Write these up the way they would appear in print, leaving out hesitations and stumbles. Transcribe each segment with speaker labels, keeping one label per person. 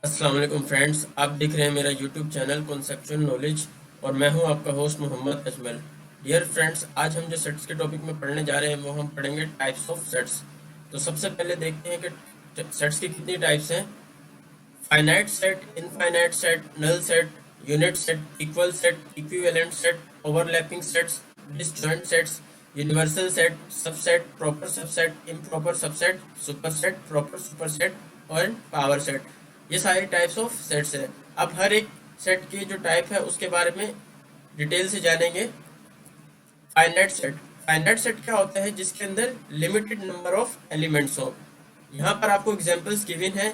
Speaker 1: अस्सलाम वालेकुम फ्रेंड्स, आप देख रहे हैं मेरा यूट्यूब चैनल कॉन्सेप्चुअल नॉलेज और मैं हूं आपका host Mohammad Ajmal. Dear friends, आज हम जो सेट्स के टॉपिक में पढ़ने जा रहे हैं वो हम पढ़ेंगे टाइप्स ऑफ सेट्स। तो सबसे पहले देखते हैं कि सेट्स की कितनी टाइप्स हैं। Finite set, infinite set, null set, unit set, equal set, equivalent set, overlapping sets, disjoint sets, universal set, subset, proper subset, improper subset, superset, proper superset और पावर सेट। ये सारी टाइप्स ऑफ सेट्स हैं। अब हर एक set की जो type है उसके बारे में डिटेल से जानेंगे। फाइनाइट सेट, फाइनाइट सेट क्या होता है? जिसके अंदर लिमिटेड नंबर ऑफ एलिमेंट्स हो। यहाँ पर आपको एग्जांपल्स गिवन है।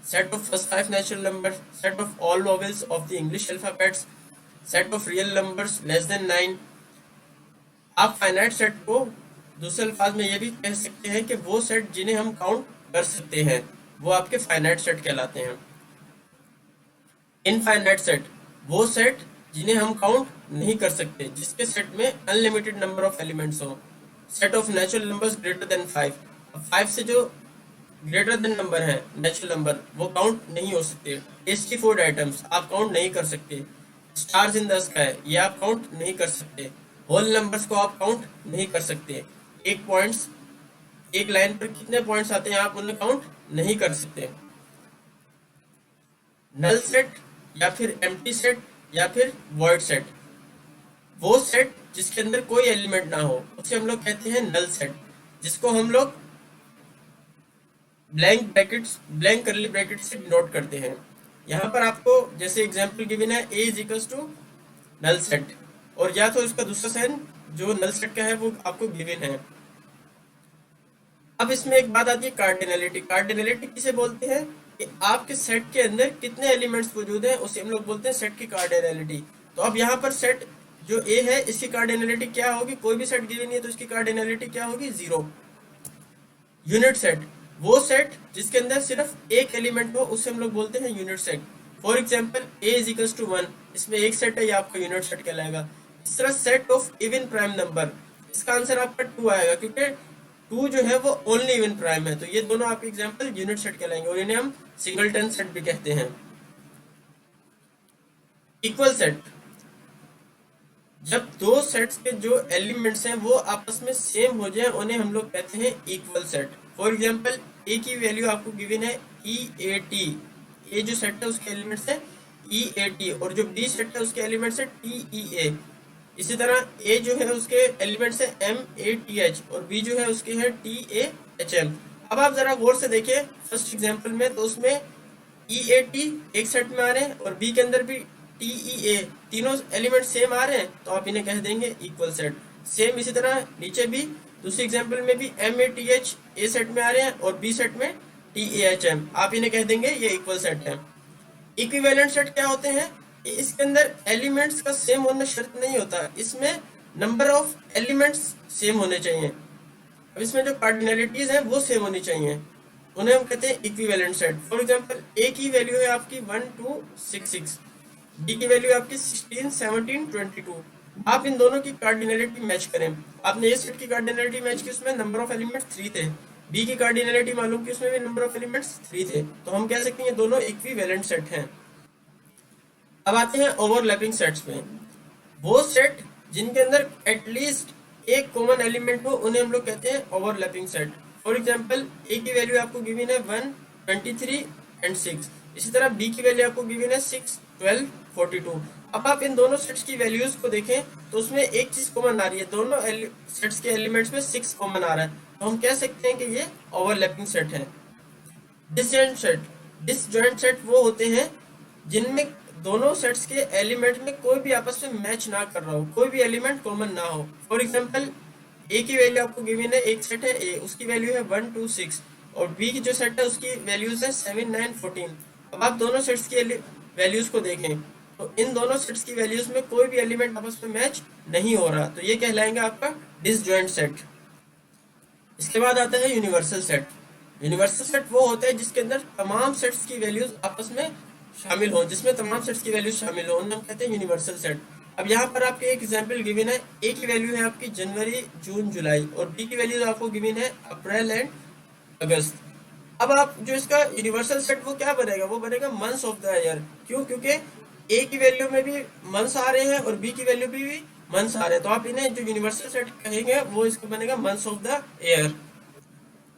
Speaker 1: Set of first 5 natural number, set of all vowels of the English alphabets, set of real numbers less than 9। आप फाइनाइट सेट को दूसरे अल्फाज में ये भी कह सकते हैं कि वो सेट जिन्हें हम काउंट कर सकते हैं वो आपके फाइनाइट सेट कहलाते हैं। इनफाइनाइट सेट, वो सेट जिन्हें हम काउंट नहीं कर सकते, जिसके सेट में अनलिमिटेड नंबर ऑफ एलिमेंट्स हो। Set of natural numbers greater than 5। अब 5 से जो ग्रेटर देन नंबर है नेचुरल नंबर वो काउंट नहीं हो सकते। टेस्टी फूड आइटम्स आप काउंट नहीं कर सकते। स्टार्स इन द स्काई ये आप काउंट नहीं कर सकते। होल नंबर्स को आप काउंट नहीं कर सकते। एक पॉइंट्स, एक लाइन पर कितने पॉइंट्स आते हैं आप उन्हें काउंट नहीं कर सकते। नल सेट या फिर एम्प्टी सेट या फिर वॉइड सेट, वो सेट जिसके अंदर कोई एलिमेंट ना हो उसे हम लोग कहते हैं नल सेट, जिसको हम लोग blank brackets, blank curly bracket से डिनोट करते हैं। यहाँ पर आपको जैसे एग्जांपल गिवन है A is equals to null set, और या तो इसका दूसरा साइन जो नल सेट का है वो आपको गिवन है। अब इसमें एक बात आती है कार्डिनलिटी। कार्डिनलिटी किसे बोलते हैं? कि आपके सेट के अंदर कितने एलिमेंट्स मौजूद हैं उसे हम लोग बोलते हैं सेट की कार्डिनलिटी। तो अब यहाँ पर सेट जो ए है इसकी कार्डिनलिटी क्या होगी? कोई भी सेट गिवन है तो इसकी कार्डिनलिटी क्या होगी? 0। यूनिट सेट, वो सेट जिसके अंदर सिर्फ एक एलिमेंट हो उसे हम लोग बोलते हैं unit set. For example A is equals to 1, इसमें एक सेट है, ये आपका यूनिट सेट कहलाएगा। इस तरह set of even prime number, इसका आंसर आपका 2 आएगा क्योंकि 2 जो है वो ओनली इवन प्राइम है। तो ये दोनों आपके एग्जाम्पल यूनिट सेट कहलाएंगे और इन्हें हम सिंगलटन सेट भी कहते हैं। इक्वल सेट, जब दो सेट्स के जो एलिमेंट्स हैं वो आपस में सेम हो जाए उन्हें हम लोग कहते हैं इक्वल सेट। फॉर एग्जांपल ए की वैल्यू आपको गिवन है ई ए टी, ए जो सेट है उसके एलिमेंट्स है ई ए टी, और जो बी सेट है उसके एलिमेंट्स है टी ई ए। इसी तरह ए जो है उसके एलिमेंट्स है एम ए टी एच और बी जो है उसके है टी ए एच एम। अब आप जरा गौर से देखिए फर्स्ट एग्जाम्पल में, तो उसमें ई ए टी एक सेट में आ रहे हैं और बी के अंदर भी टी ई ए, तीनों एलिमेंट सेम आ रहे हैं तो आप इन्हें कह देंगे इक्वल सेट। सेम इसी तरह नीचे भी दूसरी एग्जांपल में भी M A T H A set में आ रहे हैं और बी सेट में टी ए एच एम, आप इन्हें कह देंगे ये इक्वल सेट है। इक्विवेलेंट सेट क्या होते हैं? इसके अंदर एलिमेंट्स का सेम होना शर्त नहीं होता, इसमें नंबर ऑफ एलिमेंट्स सेम होने चाहिए। अब इसमें जो कार्डिनलिटीज है वो सेम होनी चाहिए, उन्हें हम कहते हैं इक्विवेलेंट सेट। फॉर एग्जांपल ए की वैल्यू है आपकी 1 2 6 6, बी की वैल्यू आपकी 16 17 22। आप इन दोनों की कार्डिनलिटी मैच करें। आपने ए सेट की कार्डिनलिटी मैच की, उसमें नंबर ऑफ एलिमेंट्स 3 थे। बी की कार्डिनलिटी मालूम की, उसमें भी नंबर ऑफ एलिमेंट्स 3 थे। तो हम कह सकते हैं ये दोनों इक्विवेलेंट सेट हैं। अब आते हैं ओवरलैपिंग सेट्स में। वो सेट जिनके अंदर एटलीस्ट एक कॉमन एलिमेंट हो उन्हें हम लोग कहते हैं ओवरलैपिंग सेट। फॉर एग्जांपल ए की वैल्यू आपको गिवन है 1 23 एंड 6, इसी तरह बी की वैल्यू आपको गिवन है 6 12 42। अब आप इन दोनों सेट्स की वैल्यूज को देखें तो उसमें एक चीज कॉमन आ रही है, दोनों सेट्स के एलिमेंट्स में 6 कॉमन आ रहा है, तो हम कह सकते हैं कि ये ओवरलैपिंग सेट है। डिसजॉइंट सेट, डिसजॉइंट सेट वो होते हैं जिनमें दोनों सेट्स के एलिमेंट में कोई भी आपस में मैच ना कर रहा हो, कोई भी एलिमेंट कॉमन ना हो। फॉर एग्जांपल ए की वैल्यू आपको गिवन है, एक सेट है ए, उसकी वैल्यू है 1 2 6, और बी की जो सेट है उसकी वैल्यूज है 7 9 14। अब आप दोनों सेट्स की वैल्यूज को देखें तो इन दोनों सेट्स की वैल्यूज में कोई भी एलिमेंट आपस में मैच नहीं हो रहा, तो ये कहलाएंगे आपका डिसजॉइंट सेट। इसके बाद आता है यूनिवर्सल सेट। यूनिवर्सल सेट वो होता है जिसके अंदर तमाम सेट्स की वैल्यूज आपस में शामिल हो, जिसमें तमाम सेट्स की वैल्यूज शामिल हो, उन्हें हम कहते हैं यूनिवर्सल सेट। अब यहाँ पर आपके एक एग्जांपल गिवन है, ए की वैल्यू है आपकी जनवरी जून जुलाई और बी की वैल्यू आपको गिवन है अप्रैल एंड अगस्त। अब आप जो इसका यूनिवर्सल सेट वो क्या बनेगा, वो बनेगा मंथ्स ऑफ द ईयर। क्यों? क्योंकि ए की वैल्यू में भी मंथ्स आ रहे हैं और बी की वैल्यू भी मंथ्स आ रहे हैं, तो आप इन्हें जो यूनिवर्सल सेट कहेंगे वो इसका बनेगा मंथ्स ऑफ द ईयर।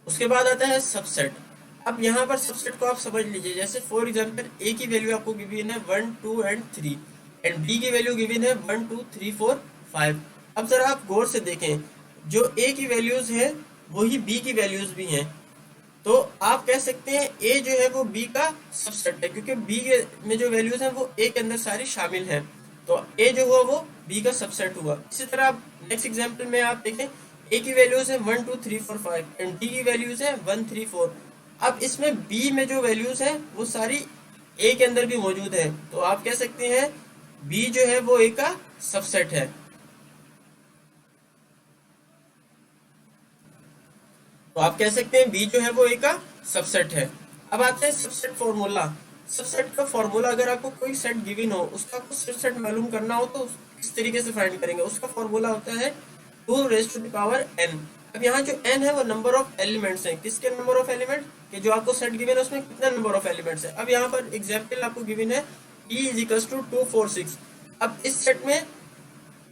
Speaker 1: उसके बाद आता है सबसेट। अब यहाँ पर सबसेट को आप समझ लीजिए, जैसे फॉर एग्जांपल ए की वैल्यू आपको गिवन है 1 2 एंड 3 एंड बी की वैल्यू गिवन है 1 2 3 4 5। अब जरा आप गौर से देखें, जो ए की वैल्यूज है वही बी की वैल्यूज भी हैं, तो आप कह सकते हैं ए जो है वो बी का सबसेट है, क्योंकि बी में जो वैल्यूज हैं वो ए के अंदर सारी शामिल हैं, तो ए जो हुआ वो बी का सबसेट हुआ। इसी तरह आप नेक्स्ट एग्जांपल में आप देखें, ए की वैल्यूज है 1 2 3 4 5 एंड बी की वैल्यूज है 1 3 4। अब इसमें बी में जो वैल्यूज हैं वो सारी ए के अंदर भी मौजूद है, तो आप कह सकते हैं बी जो है वो ए का सबसेट है। तो आप कह सकते हैं बी जो है वो ए का सबसेट है। अब आते हैं सबसेट फॉर्मूला। सबसेट का फॉर्मूला, अगर आपको कोई सेट गिवन हो, उसका आपको सबसेट मालूम करना हो तो इस तरीके से फाइंड करेंगे। उसका फॉर्मूला होता है 2 raise to the power n। अब यहाँ जो n है वो नंबर ऑफ एलिमेंट्स है। किसके नंबर ऑफ एलिमेंट कि जो आपको सेट गिवन है उसमें कितना नंबर ऑफ एलिमेंट्स है। अब यहाँ पर एग्जाम्पल आपको गिवन है e इज इक्वल टू 2 4 6। अब इस सेट में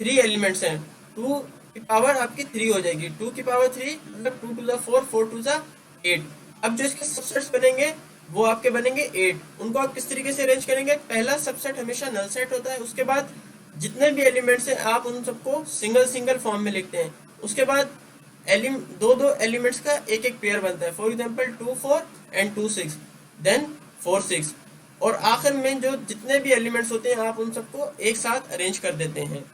Speaker 1: 3 एलिमेंट्स हैं, 2 की पावर आपकी 3 हो जाएगी, 2 की पावर 3 मतलब 2 टू द 4 4 टू द 8। अब जो इसके सबसेट्स बनेंगे वो आपके बनेंगे 8। उनको आप किस तरीके से अरेंज करेंगे, पहला सबसेट हमेशा नल सेट होता है, उसके बाद जितने भी एलिमेंट्स हैं आप उन सबको सिंगल सिंगल फॉर्म में लिखते हैं। उसके बाद दो दो एलिमेंट्स का एक एक पेयर बनता है, फॉर एग्जाम्पल 2 4 एंड 2 6, देन 4 6, और आखिर में जो जितने भी एलिमेंट्स होते हैं आप उन सबको एक साथ अरेंज कर देते हैं।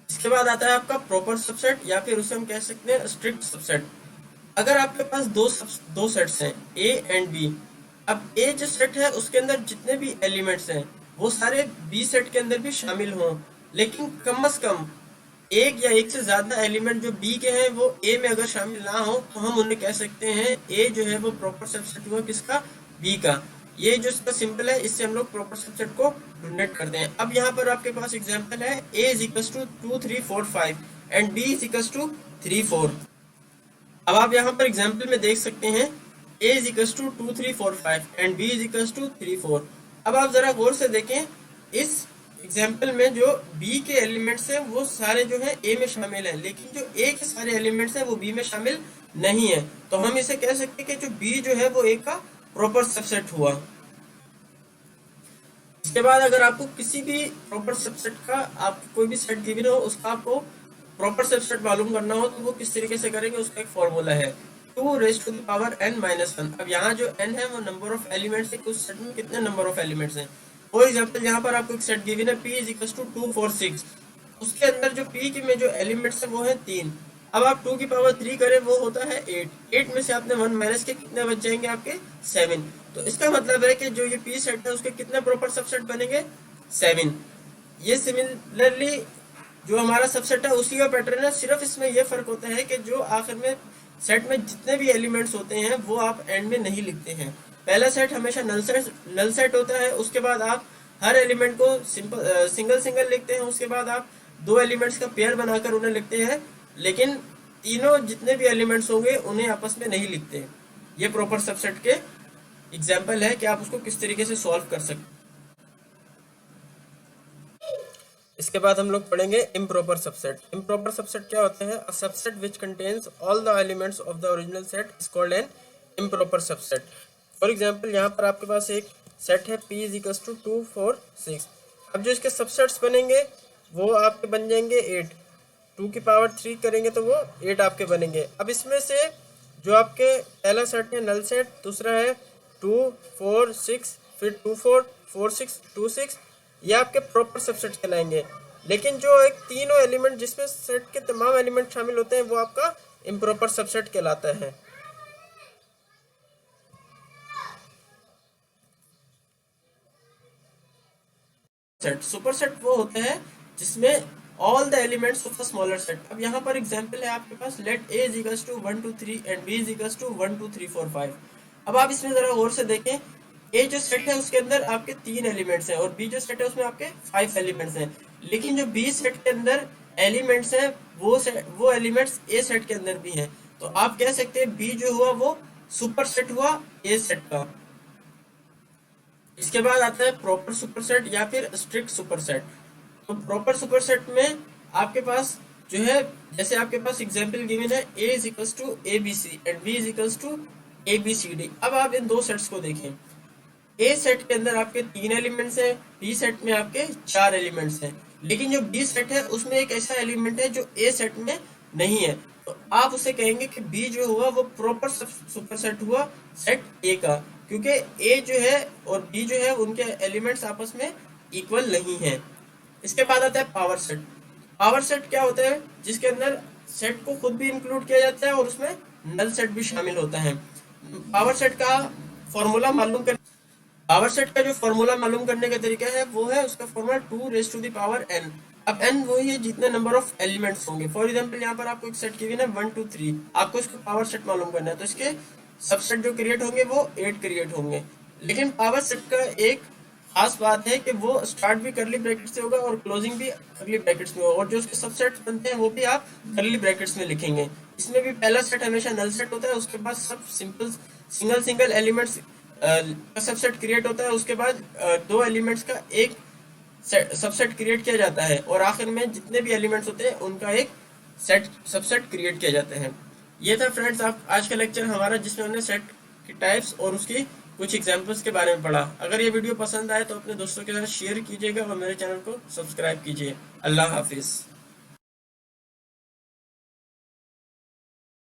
Speaker 1: इसके बाद आता है आपका प्रॉपर सबसेट, या फिर उसे हम कह सकते हैं स्ट्रिक्ट सबसेट। अगर आपके पास दो सेट्स हैं ए एंड बी, अब ए जो सेट है उसके अंदर जितने भी एलिमेंट्स हैं वो सारे बी सेट के अंदर भी शामिल हों, लेकिन कम से कम एक या एक से ज्यादा एलिमेंट जो बी के हैं वो ए में अगर शामिल ना हो तो हम उन्हें कह सकते हैं ए जो है वो प्रॉपर सबसेट हुआ किसका, बी का। ये जो इसका सिंपल है, इससे हम लोग प्रॉपर सबसेट को डोनेट करते हैं। अब यहाँ पर आपके पास एग्जांपल है A is equal to 2 3 4 5 and B is equal to 3 4। अब आप यहाँ पर एग्जाम्पल में देख सकते हैं a is equal to 2 3 4 5 and b is equal to 3 4। अब आप जरा गौर से देखें, इस एग्जाम्पल में जो b के एलिमेंट्स हैं वो सारे जो है a में शामिल हैं, लेकिन जो a के सारे एलिमेंट्स हैं वो b में शामिल नहीं है, तो हम इसे कह सकते हैं कि जो b जो है वो a का प्रॉपर सबसेट हुआ। इसके बाद अगर आपको किसी भी प्रॉपर सबसेट का आप कोई भी सेट गिवन हो उसका आपको प्रॉपर सबसेट मालूम करना हो तो वो किस तरीके से करेंगे, उसका एक फॉर्मूला है 2 raise to the power n minus 1। अब यहाँ जो n है वो नंबर ऑफ एलिमेंट्स है, उस सेट में कितने नंबर ऑफ एलिमेंट्स हैं। फॉर एग्जांपल यहाँ पर आपको एक सेट गिवन है p इज इक्वल टू 2 4 6, उसके अंदर जो p की में जो एलिमेंट्स है वो है 3। अब आप 2 की पावर 3 करें वो होता है 8 में से आपने 1 माइनस के कितने बच जाएंगे आपके 7। तो इसका मतलब है कि जो ये p सेट है उसके कितने प्रॉपर सबसेट बनेंगे 7। ये सिमिलरली जो हमारा सबसेट है उसी का पैटर्न है, सिर्फ इसमें यह फर्क होता है कि जो आखिर में सेट में जितने भी एलिमेंट्स होते हैं वो आप एंड में नहीं लिखते हैं। पहला सेट हमेशा नल सेट होता है, उसके बाद आप हर एलिमेंट को सिंगल सिंगल लिखते हैं, उसके बाद आप दो एलिमेंट्स का पेयर बनाकर उन्हें लिखते हैं, लेकिन तीनों जितने भी एलिमेंट्स होंगे उन्हें आपस में नहीं लिखते। ये प्रॉपर सबसेट के एग्जाम्पल है कि आप उसको किस तरीके से सॉल्व कर सकते हैं। इसके बाद हम लोग पढ़ेंगे इम्प्रॉपर सबसेट। इम्प्रॉपर सबसेट क्या होता है, a subset which contains all the elements of the original set is called an improper subset. For example यहाँ पर आपके पास एक सेट है p इज इक्वल टू 2 4 6। अब जो इसके सबसेट्स बनेंगे वो आपके बन जाएंगे 8, 2 की पावर 3 करेंगे तो वो 8 आपके बनेंगे। अब इसमें से जो आपके पहला सेट है नल सेट, दूसरा है 2 4 6, फिर 2 4 4 6 2 6, ये आपके प्रॉपर सबसेट कहलाएंगे। लेकिन जो एक तीनों एलिमेंट जिसमें सेट के तमाम एलिमेंट शामिल होते हैं वो आपका इम्प्रॉपर सबसेट कहलाता है। सेट सुपर सेट वो होते हैं जिसमें all the elements of the smaller set. अब यहाँ पर एग्जांपल है आपके पास, let a is equal to 1 2 3 and b is equal to 1 2 3 4 5। अब आप इसमें जरा गौर से देखें, ए जो सेट है उसके अंदर आपके 3 एलिमेंट्स हैं और बी जो सेट है उसमें आपके 5 एलिमेंट्स हैं, लेकिन जो बी सेट के अंदर एलिमेंट्स हैं वो एलिमेंट्स ए सेट के अंदर भी हैं, तो आप कह सकते हैं बी जो हुआ वो सुपरसेट हुआ ए सेट का। इसके बाद आता है प्रॉपर सुपरसेट या फिर स्ट्रिक्ट सुपरसेट। तो प्रॉपर सुपरसेट में आपके पास जो है, जैसे आपके पास एग्जांपल गिवन है a is equals to A B C and b is equals to A B C D. अब आप इन दो सेट्स को देखें, ए सेट के अंदर आपके 3 एलिमेंट्स हैं, बी सेट में आपके 4 एलिमेंट्स हैं, लेकिन जो बी सेट है उसमें एक ऐसा एलिमेंट है जो ए सेट में नहीं है। तो आप उसे कहेंगे कि बी जो हुआ वो प्रॉपर सुपरसेट हुआ सेट ए का, क्योंकि ए जो है और बी जो है उनके एलिमेंट्स आपस में इक्वल नहीं है। इसके बाद आता है पावर सेट। पावर सेट क्या होता है, जिसके अंदर सेट को खुद भी इंक्लूड किया जाता है और उसमें नल सेट भी शामिल होता है। पावर सेट का फॉर्मूला मालूम कर पावर सेट का जो फॉर्मूला मालूम करने का तरीका है वो है उसका formula 2 raise to the power n। अब n वही है जितने नंबर ऑफ एलिमेंट्स होंगे। फॉर एग्जांपल यहाँ पर आपको एक सेट गिवन है 1 2 3, आपको इसका पावर सेट मालूम करना है, तो इसके सबसेट जो क्रिएट होंगे वो 8 क्रिएट होंगे। लेकिन पावर सेट का एक खास बात है कि वो स्टार्ट भी करली ब्रैकेट से होगा और क्लोजिंग भी करली ब्रैकेट्स में होगा, और जो उसके सबसेट बनते हैं वो भी आप करली ब्रैकेट्स में लिखेंगे। इसमें भी पहला सेट हमेशा नल सेट होता है, उसके बाद सब सिंपल सिंगल सिंगल एलिमेंट्स का सबसेट क्रिएट होता है, उसके बाद दो एलिमेंट्स का एक सबसेट क्रिएट किया जाता है, और आखिर में जितने भी एलिमेंट्स होते हैं उनका एक सेट सबसेट क्रिएट किया जाता है। ये था फ्रेंड्स आप आज का लेक्चर हमारा, जिसमें हमने सेट की टाइप्स और उसकी कुछ एग्जांपल्स के बारे में पढ़ा। अगर ये वीडियो पसंद आए तो अपने दोस्तों के साथ शेयर कीजिएगा और मेरे चैनल को सब्सक्राइब कीजिए। अल्लाह हाफिज़।